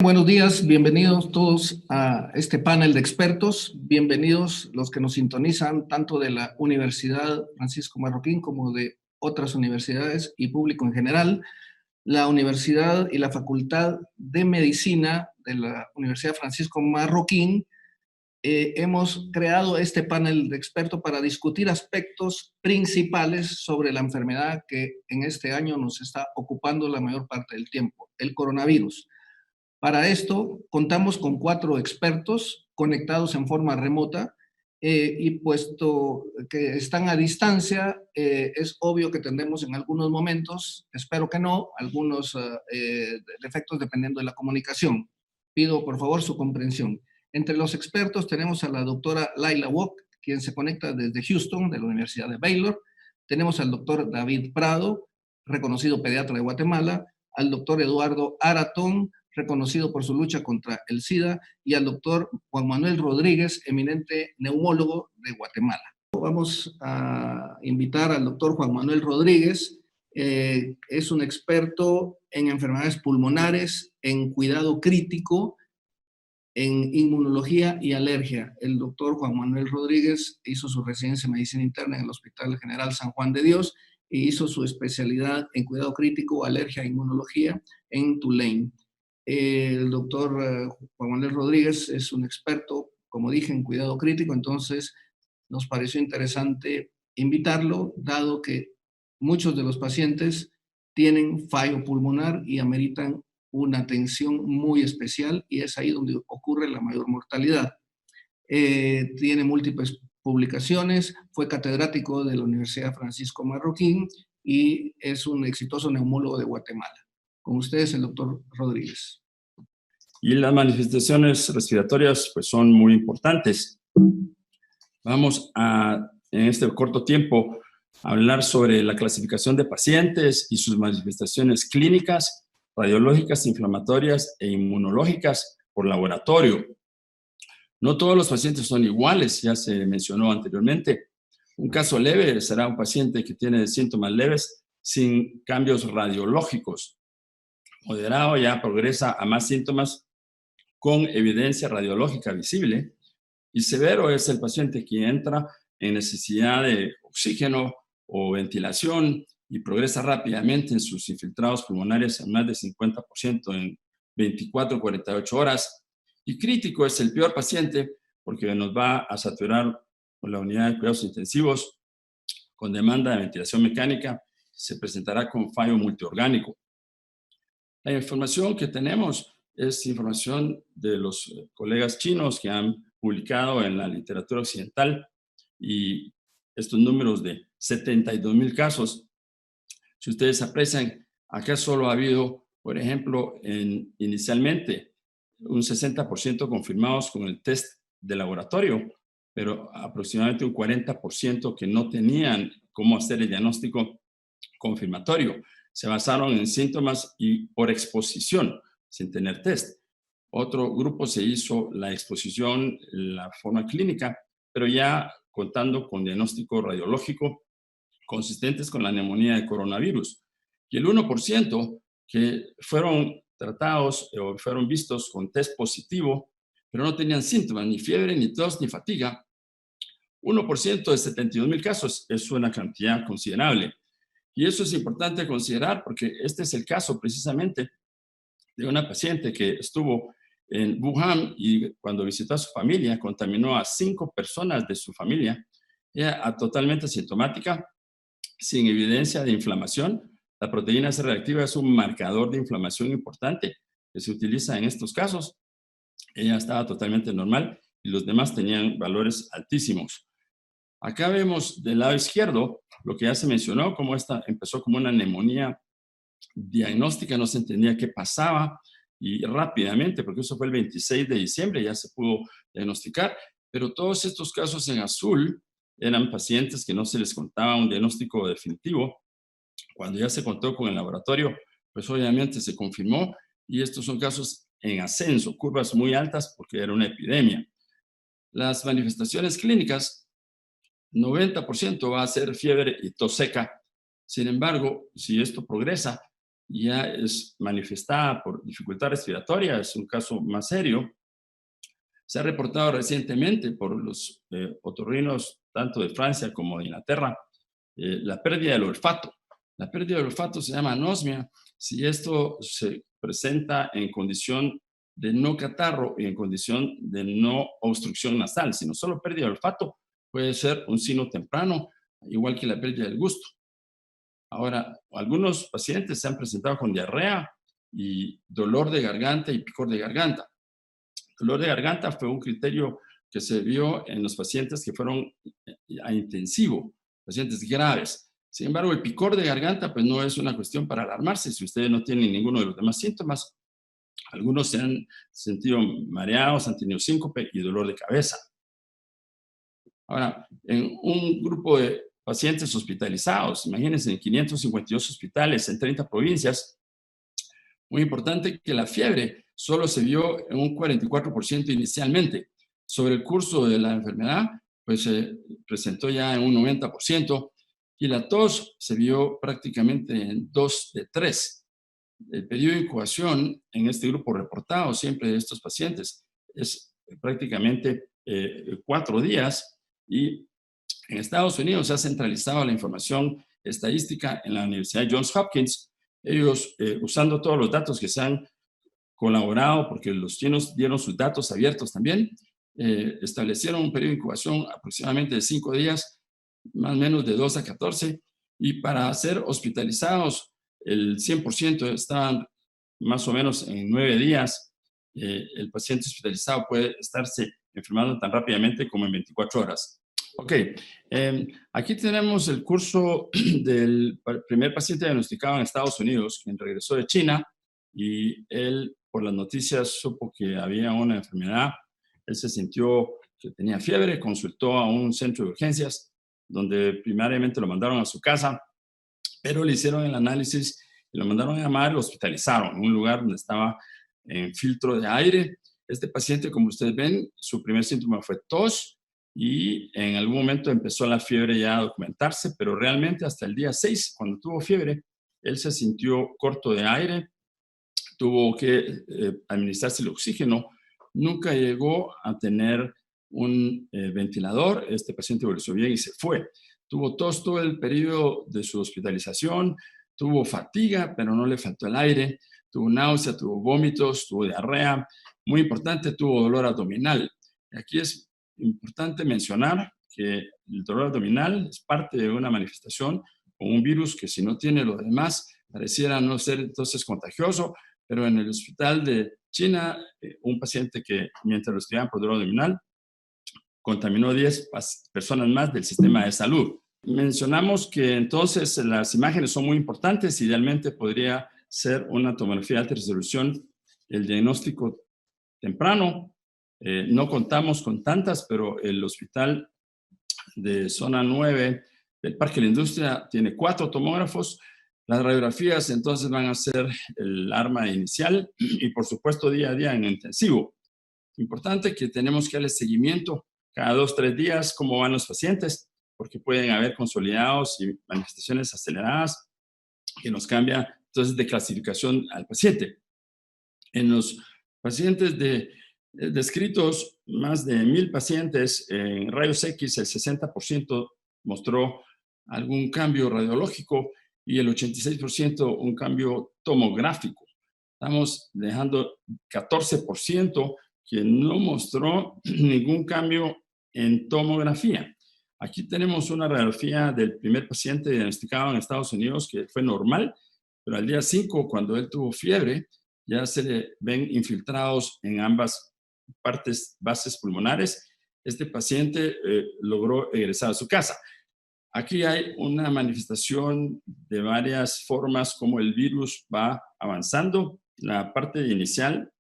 Buenos días, bienvenidos todos a este panel de expertos. Bienvenidos los que nos sintonizan tanto de la Universidad Francisco Marroquín como de otras universidades y público en general. La Universidad y la Facultad de Medicina de la Universidad Francisco Marroquín hemos creado este panel de expertos para discutir aspectos principales sobre la enfermedad que en este año nos está ocupando la mayor parte del tiempo, el coronavirus. Para esto, contamos con 4 expertos conectados en forma remota y puesto que están a distancia, es obvio que tendremos en algunos momentos, espero que no, algunos defectos dependiendo de la comunicación. Pido por favor su comprensión. Entre los expertos tenemos a la doctora Laila Wok, quien se conecta desde Houston, de la Universidad de Baylor. Tenemos al doctor David Prado, reconocido pediatra de Guatemala, al doctor Eduardo Aratón, reconocido por su lucha contra el SIDA, y al doctor Juan Manuel Rodríguez, eminente neumólogo de Guatemala. Vamos a invitar al doctor Juan Manuel Rodríguez. Es un experto en enfermedades pulmonares, en cuidado crítico, en inmunología y alergia. El doctor Juan Manuel Rodríguez hizo su residencia en medicina interna en el Hospital General San Juan de Dios y hizo su especialidad en cuidado crítico, alergia e inmunología en Tulane. El doctor Juan Manuel Rodríguez es un experto, como dije, en cuidado crítico, entonces nos pareció interesante invitarlo, dado que muchos de los pacientes tienen fallo pulmonar y ameritan una atención muy especial, y es ahí donde ocurre la mayor mortalidad. Tiene múltiples publicaciones, fue catedrático de la Universidad Francisco Marroquín y es un exitoso neumólogo de Guatemala. Con ustedes, el doctor Rodríguez. Y las manifestaciones respiratorias pues son muy importantes. Vamos a, en este corto tiempo, hablar sobre la clasificación de pacientes y sus manifestaciones clínicas, radiológicas, inflamatorias e inmunológicas por laboratorio. No todos los pacientes son iguales, ya se mencionó anteriormente. Un caso leve será un paciente que tiene síntomas leves sin cambios radiológicos. Moderado ya progresa a más síntomas con evidencia radiológica visible, y severo es el paciente que entra en necesidad de oxígeno o ventilación y progresa rápidamente en sus infiltrados pulmonares en más de 50% en 24 o 48 horas. Y crítico es el peor paciente porque nos va a saturar con la unidad de cuidados intensivos con demanda de ventilación mecánica, se presentará con fallo multiorgánico. La información que tenemos es información de los colegas chinos que han publicado en la literatura occidental, y estos números de 72,000 casos, si ustedes aprecian, acá solo ha habido, por ejemplo, inicialmente un 60% confirmados con el test de laboratorio, pero aproximadamente un 40% que no tenían cómo hacer el diagnóstico confirmatorio. Se basaron en síntomas y por exposición, sin tener test. Otro grupo se hizo la exposición, la forma clínica, pero ya contando con diagnóstico radiológico consistentes con la neumonía de coronavirus. Y el 1% que fueron tratados o fueron vistos con test positivo, pero no tenían síntomas, ni fiebre, ni tos, ni fatiga. 1% de 72,000 casos es una cantidad considerable. Y eso es importante considerar porque este es el caso precisamente de una paciente que estuvo en Wuhan y cuando visitó a su familia contaminó a 5 personas de su familia. Ella totalmente asintomática, sin evidencia de inflamación. La proteína C reactiva es un marcador de inflamación importante que se utiliza en estos casos. Ella estaba totalmente normal y los demás tenían valores altísimos. Acá vemos del lado izquierdo lo que ya se mencionó, cómo esta empezó como una neumonía diagnóstica, no se entendía qué pasaba, y rápidamente, porque eso fue el 26 de diciembre, ya se pudo diagnosticar, pero todos estos casos en azul eran pacientes que no se les contaba un diagnóstico definitivo. Cuando ya se contó con el laboratorio, pues obviamente se confirmó, y estos son casos en ascenso, curvas muy altas porque era una epidemia. Las manifestaciones clínicas, 90% va a ser fiebre y tos seca. Sin embargo, si esto progresa, ya es manifestada por dificultad respiratoria, es un caso más serio. Se ha reportado recientemente por los otorrinos tanto de Francia como de Inglaterra la pérdida del olfato. La pérdida del olfato se llama anosmia si esto se presenta en condición de no catarro y en condición de no obstrucción nasal, sino solo pérdida del olfato puede ser un signo temprano, igual que la pérdida del gusto. Ahora, algunos pacientes se han presentado con diarrea y dolor de garganta y picor de garganta. Dolor de garganta fue un criterio que se vio en los pacientes que fueron a intensivo, pacientes graves. Sin embargo, el picor de garganta pues no es una cuestión para alarmarse si ustedes no tienen ninguno de los demás síntomas. Algunos se han sentido mareados, han tenido síncope y dolor de cabeza. Ahora, en un grupo de pacientes hospitalizados, imagínense, en 552 hospitales en 30 provincias, muy importante que la fiebre solo se vio en un 44% inicialmente. Sobre el curso de la enfermedad, pues se presentó ya en un 90%, y la tos se vio prácticamente en 2 de 3. El periodo de incubación en este grupo reportado siempre de estos pacientes es prácticamente 4 días, y en Estados Unidos se ha centralizado la información estadística en la Universidad Johns Hopkins. Ellos, usando todos los datos que se han colaborado, porque los chinos dieron sus datos abiertos también, establecieron un periodo de incubación aproximadamente de 5 días, más o menos de 2 a 14, y para ser hospitalizados, el 100% estaban más o menos en 9 días. El paciente hospitalizado puede estarse enfermando tan rápidamente como en 24 horas. Ok, aquí tenemos el curso del primer paciente diagnosticado en Estados Unidos, quien regresó de China, y él, por las noticias, supo que había una enfermedad. Él se sintió que tenía fiebre, consultó a un centro de urgencias, donde primariamente lo mandaron a su casa, pero le hicieron el análisis y lo mandaron a llamar, lo hospitalizaron en un lugar donde estaba en filtro de aire. Este paciente, como ustedes ven, su primer síntoma fue tos, y en algún momento empezó la fiebre ya a documentarse, pero realmente hasta el día 6, cuando tuvo fiebre, él se sintió corto de aire, tuvo que administrarse el oxígeno, nunca llegó a tener un ventilador. Este paciente evolucionó bien y se fue. Tuvo tos todo el periodo de su hospitalización, tuvo fatiga, pero no le faltó el aire, tuvo náusea, tuvo vómitos, tuvo diarrea. Muy importante, tuvo dolor abdominal. Aquí es importante mencionar que el dolor abdominal es parte de una manifestación con un virus que, si no tiene lo demás, pareciera no ser entonces contagioso, pero en el hospital de China, un paciente que mientras lo estudiaban por dolor abdominal, contaminó 10 personas más del sistema de salud. Mencionamos que entonces las imágenes son muy importantes. Idealmente podría ser una tomografía de alta resolución el diagnóstico temprano. No contamos con tantas, pero el hospital de zona 9 del Parque de la Industria tiene 4 tomógrafos. Las radiografías entonces van a ser el arma inicial y, por supuesto, día a día en intensivo. Importante que tenemos que darle seguimiento cada 2 o 3 días cómo van los pacientes, porque pueden haber consolidados y manifestaciones aceleradas que nos cambia entonces de clasificación al paciente. En los pacientes descritos, más de 1,000 pacientes en rayos X, el 60% mostró algún cambio radiológico y el 86% un cambio tomográfico. Estamos dejando 14% que no mostró ningún cambio en tomografía. Aquí tenemos una radiografía del primer paciente diagnosticado en Estados Unidos que fue normal, pero al día 5, cuando él tuvo fiebre, ya se le ven infiltrados en ambas bases pulmonares. Este paciente logró egresar a su casa. Aquí hay una manifestación de varias formas como el virus va avanzando. La parte inicial,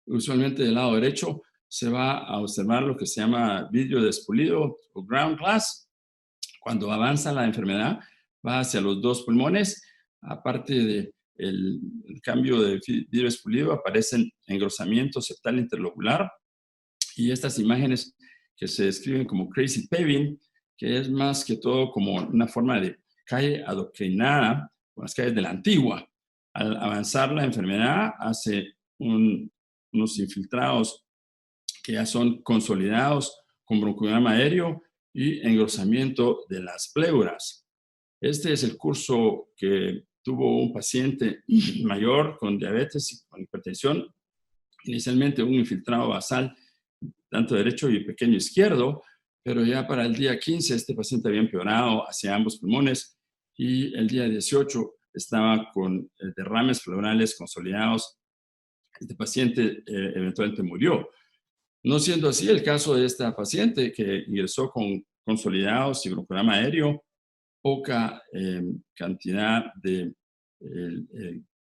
usualmente del lado derecho, se va a observar lo que se llama vidrio despulido o ground glass. Cuando avanza la enfermedad, va hacia los 2 pulmones. Aparte del cambio de vidrio despulido, aparecen engrosamiento septal interlocular, y estas imágenes que se describen como crazy paving, que es más que todo como una forma de calle adoctrinada, las calles de la Antigua. Al avanzar la enfermedad, hace unos infiltrados que ya son consolidados con broncoedema aéreo y engrosamiento de las pleuras. Este es el curso que tuvo un paciente mayor con diabetes y con hipertensión. Inicialmente un infiltrado basal, tanto derecho y pequeño izquierdo, pero ya para el día 15 este paciente había empeorado hacia ambos pulmones y el día 18 estaba con derrames pleurales consolidados. Este paciente eventualmente murió. No siendo así el caso de esta paciente que ingresó con consolidados y broncoedema aéreo, poca cantidad de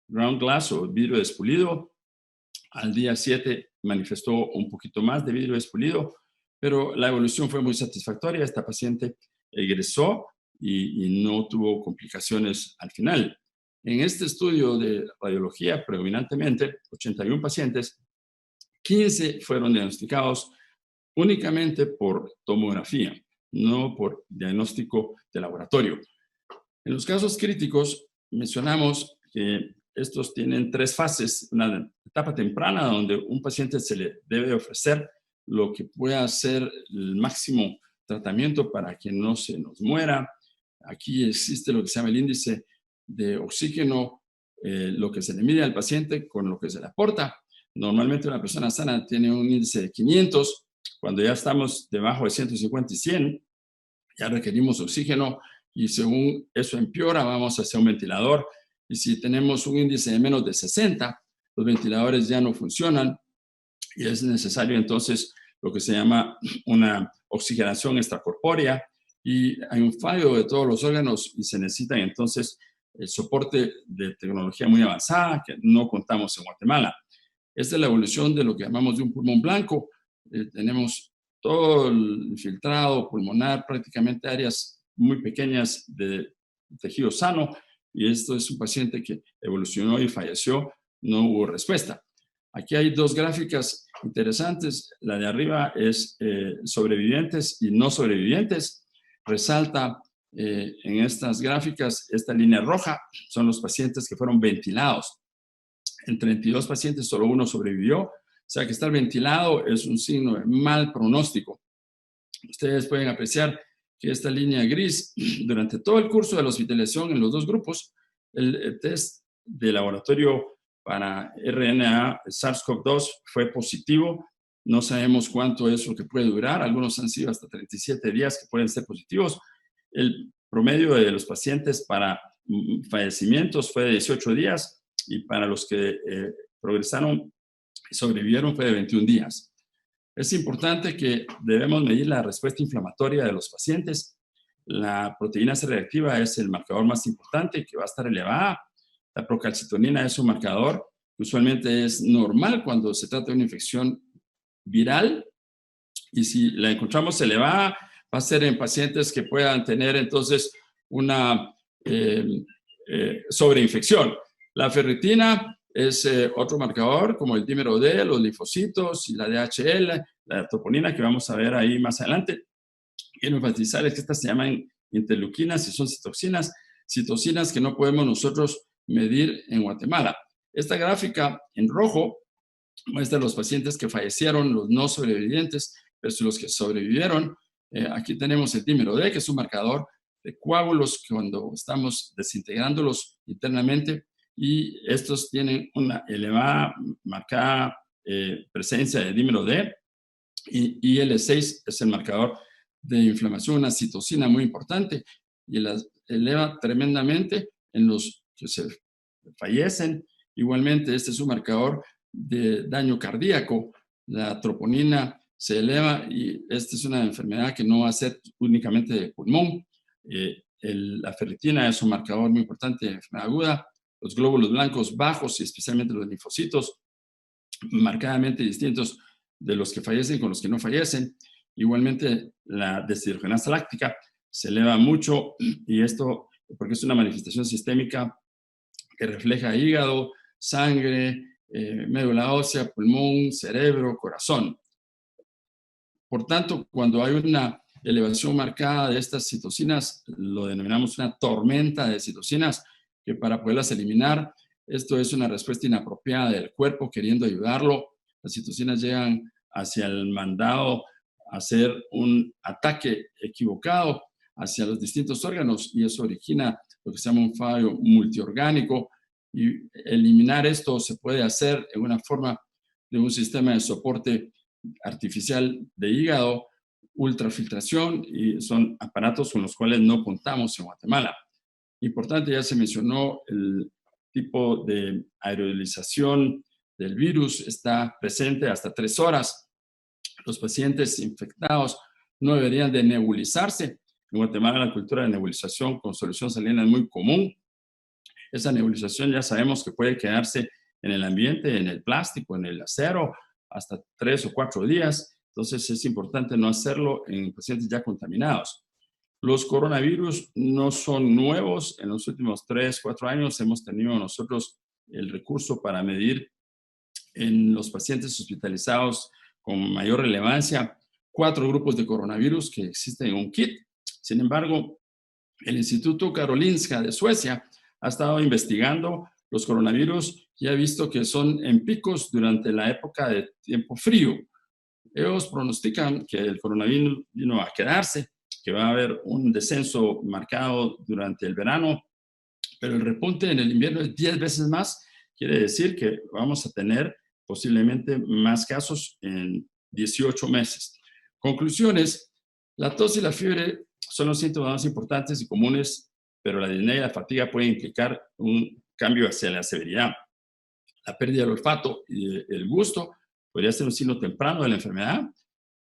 ground glass o vidrio despulido. Al día 7 manifestó un poquito más de vidrio despulido, pero la evolución fue muy satisfactoria. Esta paciente egresó y no tuvo complicaciones al final. En este estudio de radiología, predominantemente 81 pacientes, 15 fueron diagnosticados únicamente por tomografía, no por diagnóstico de laboratorio. En los casos críticos, mencionamos que estos tienen 3 fases. Una etapa temprana donde un paciente se le debe ofrecer lo que pueda ser el máximo tratamiento para que no se nos muera. Aquí existe lo que se llama el índice de oxígeno, lo que se le mide al paciente con lo que se le aporta. Normalmente una persona sana tiene un índice de 500. Cuando ya estamos debajo de 150 y 100, ya requerimos oxígeno y según eso empeora, vamos hacia un ventilador. Y si tenemos un índice de menos de 60, los ventiladores ya no funcionan y es necesario entonces lo que se llama una oxigenación extracorpórea y hay un fallo de todos los órganos y se necesita entonces el soporte de tecnología muy avanzada que no contamos en Guatemala. Esta es la evolución de lo que llamamos de un pulmón blanco. Tenemos todo el infiltrado pulmonar, prácticamente áreas muy pequeñas de tejido sano, y esto es un paciente que evolucionó y falleció, no hubo respuesta. Aquí hay 2 gráficas interesantes. La de arriba es sobrevivientes y no sobrevivientes. Resalta en estas gráficas, esta línea roja son los pacientes que fueron ventilados. En 32 pacientes, solo 1 sobrevivió. O sea que estar ventilado es un signo de mal pronóstico. Ustedes pueden apreciar que esta línea gris, durante todo el curso de la hospitalización en los 2 grupos, el test de laboratorio para RNA SARS-CoV-2 fue positivo. No sabemos cuánto es lo que puede durar. Algunos han sido hasta 37 días que pueden ser positivos. El promedio de los pacientes para fallecimientos fue de 18 días y para los que progresaron y sobrevivieron fue de 21 días. Es importante que debemos medir la respuesta inflamatoria de los pacientes. La proteína C reactiva es el marcador más importante, que va a estar elevada. La procalcitonina es un marcador que usualmente es normal cuando se trata de una infección viral. Y si la encontramos elevada, va a ser en pacientes que puedan tener entonces una sobreinfección. La ferritina es otro marcador, como el dímero D, los linfocitos y la DHL, la troponina, que vamos a ver ahí más adelante. Quiero enfatizar es que estas se llaman interleuquinas y son citocinas que no podemos nosotros medir en Guatemala. Esta gráfica en rojo muestra los pacientes que fallecieron, los no sobrevivientes, versus los que sobrevivieron. Aquí tenemos el dímero D, que es un marcador de coágulos cuando estamos desintegrándolos internamente, y estos tienen una elevada, marcada presencia de dímero D, y IL-6 es el marcador de inflamación, una citocina muy importante, y la eleva tremendamente en los que se fallecen. Igualmente, este es un marcador de daño cardíaco. La troponina se eleva y esta es una enfermedad que no va a ser únicamente de pulmón. La ferritina es un marcador muy importante de enfermedad aguda. Los glóbulos blancos bajos y especialmente los linfocitos, marcadamente distintos de los que fallecen con los que no fallecen. Igualmente, la deshidrogenasa láctica se eleva mucho, y esto porque es una manifestación sistémica que refleja hígado, sangre, médula ósea, pulmón, cerebro, corazón. Por tanto, cuando hay una elevación marcada de estas citocinas, lo denominamos una tormenta de citocinas, que para poderlas eliminar, esto es una respuesta inapropiada del cuerpo queriendo ayudarlo. Las citocinas llegan hacia el mandado a hacer un ataque equivocado hacia los distintos órganos y eso origina lo que se llama un fallo multiorgánico, y eliminar esto se puede hacer en una forma de un sistema de soporte artificial de hígado, ultrafiltración, y son aparatos con los cuales no contamos en Guatemala. Importante, ya se mencionó, el tipo de aerolización del virus está presente hasta 3 horas. Los pacientes infectados no deberían de nebulizarse. En Guatemala la cultura de nebulización con solución salina es muy común. Esa nebulización ya sabemos que puede quedarse en el ambiente, en el plástico, en el acero, hasta 3 o 4 días. Entonces es importante no hacerlo en pacientes ya contaminados. Los coronavirus no son nuevos. En los últimos 3, 4 años hemos tenido nosotros el recurso para medir en los pacientes hospitalizados con mayor relevancia 4 grupos de coronavirus que existen en un kit. Sin embargo, el Instituto Karolinska de Suecia ha estado investigando los coronavirus y ha visto que son en picos durante la época de tiempo frío. Ellos pronostican que el coronavirus vino a quedarse, que va a haber un descenso marcado durante el verano, pero el repunte en el invierno es 10 veces más. Quiere decir que vamos a tener posiblemente más casos en 18 meses. Conclusiones: la tos y la fiebre son los síntomas más importantes y comunes, pero la disnea y la fatiga pueden implicar un cambio hacia la severidad. La pérdida del olfato y el gusto podría ser un signo temprano de la enfermedad.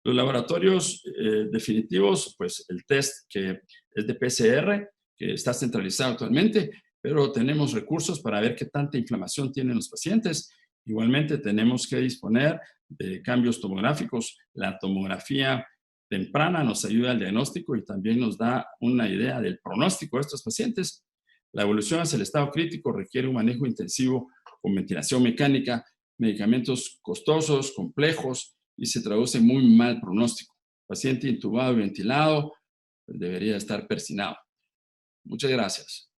Los laboratorios definitivos, pues el test que es de PCR, que está centralizado actualmente, pero tenemos recursos para ver qué tanta inflamación tienen los pacientes. Igualmente tenemos que disponer de cambios tomográficos. La tomografía temprana nos ayuda al diagnóstico y también nos da una idea del pronóstico de estos pacientes. La evolución hacia el estado crítico requiere un manejo intensivo con ventilación mecánica, medicamentos costosos, complejos, y se traduce en muy mal pronóstico. Paciente intubado y ventilado debería estar persinado. Muchas gracias.